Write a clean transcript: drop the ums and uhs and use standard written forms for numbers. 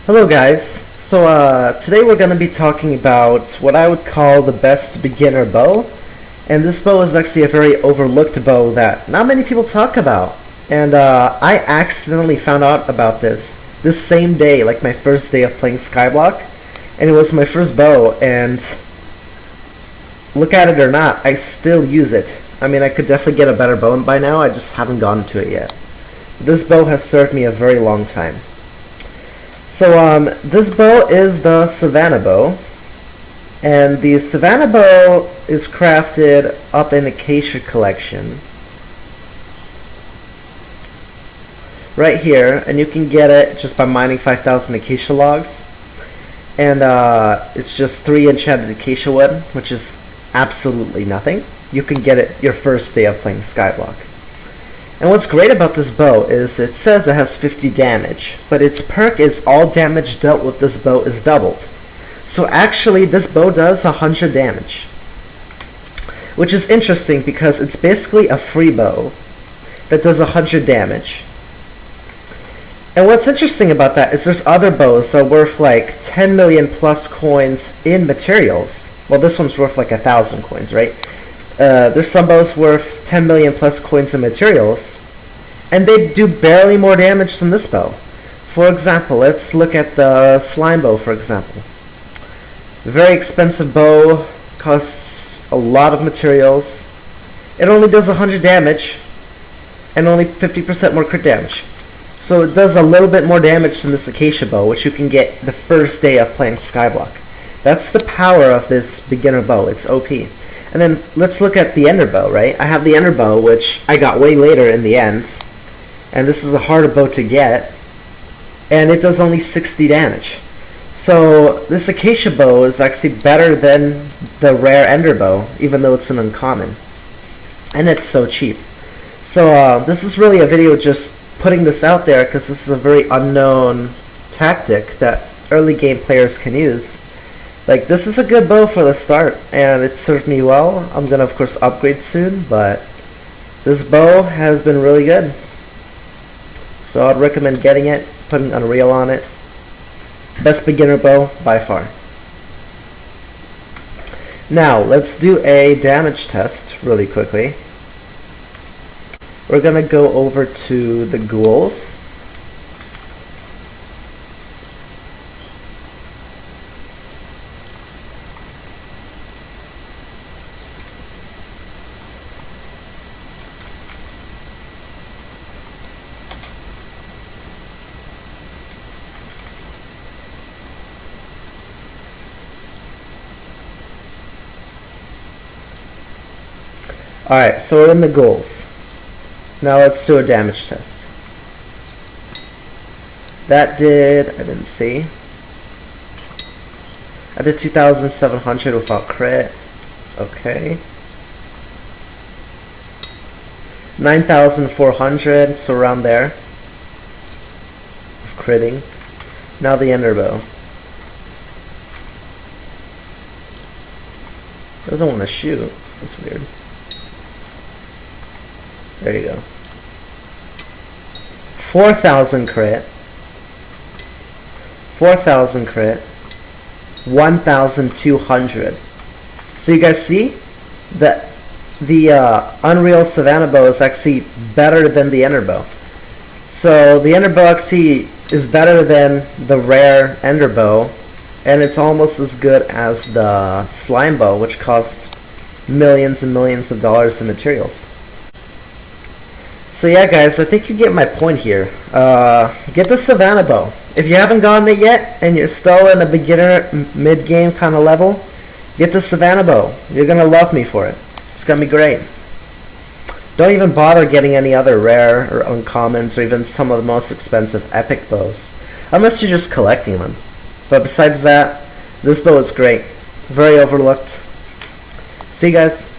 Hello guys, today we're going to be talking about what I would call the best beginner bow, and this bow is actually a very overlooked bow that not many people talk about, and I accidentally found out about this same day, like my first day of playing Skyblock, and it was my first bow, and look at it or not, I still use it. I mean, I could definitely get a better bow by now, I just haven't gotten to it yet. This bow has served me a very long time. So this bow is the Savannah bow, and the Savannah bow is crafted up in Acacia collection right here, and you can get it just by mining 5,000 acacia logs, and it's just 3 enchanted acacia wood, which is absolutely nothing. You can get it your first day of playing Skyblock. And what's great about this bow is it says it has 50 damage, but its perk is all damage dealt with this bow is doubled. So actually this bow does 100 damage, which is interesting because it's basically a free bow that does 100 damage. And what's interesting about that is there's other bows that are worth like 10 million plus coins in materials. Well, this one's worth like 1,000 coins, right? There's some bows worth 10 million plus coins in materials, and they do barely more damage than this bow. For example, let's look at the slime bow, for example. Very expensive bow, costs a lot of materials. It only does 100 damage, and only 50% more crit damage. So it does a little bit more damage than this acacia bow, which you can get the first day of playing Skyblock. That's the power of this beginner bow, it's OP. And then let's look at the ender bow, right? I have the ender bow, which I got way later in the end. And this is a harder bow to get. And it does only 60 damage. So this acacia bow is actually better than the rare ender bow, even though it's an uncommon. And it's so cheap. So this is really a video just putting this out there because this is a very unknown tactic that early game players can use. Like, this is a good bow for the start, and it served me well. I'm gonna, of course, upgrade soon, but this bow has been really good. So I'd recommend getting it, putting Unreal on it. Best beginner bow by far. Now, let's do a damage test really quickly. We're gonna go over to the ghouls. Alright, so we're in the ghouls. Now let's do a damage test. That did, I didn't see. I did 2,700 without crit. Okay. 9,400, so around there. Of critting. Now the ender bow. Doesn't want to shoot. That's weird. There you go. 4,000 crit. 4,000 crit. 1,200. So you guys see that the Unreal Savannah bow is actually better than the ender bow. So the ender bow actually is better than the rare ender bow, and it's almost as good as the slime bow, which costs millions and millions of dollars in materials. So yeah, guys, I think you get my point here. Get the Savannah bow. If you haven't gotten it yet, and you're still in a beginner, mid-game kind of level, get the Savannah bow. You're going to love me for it. It's going to be great. Don't even bother getting any other rare or uncommons or even some of the most expensive epic bows, unless you're just collecting them. But besides that, this bow is great. Very overlooked. See you guys.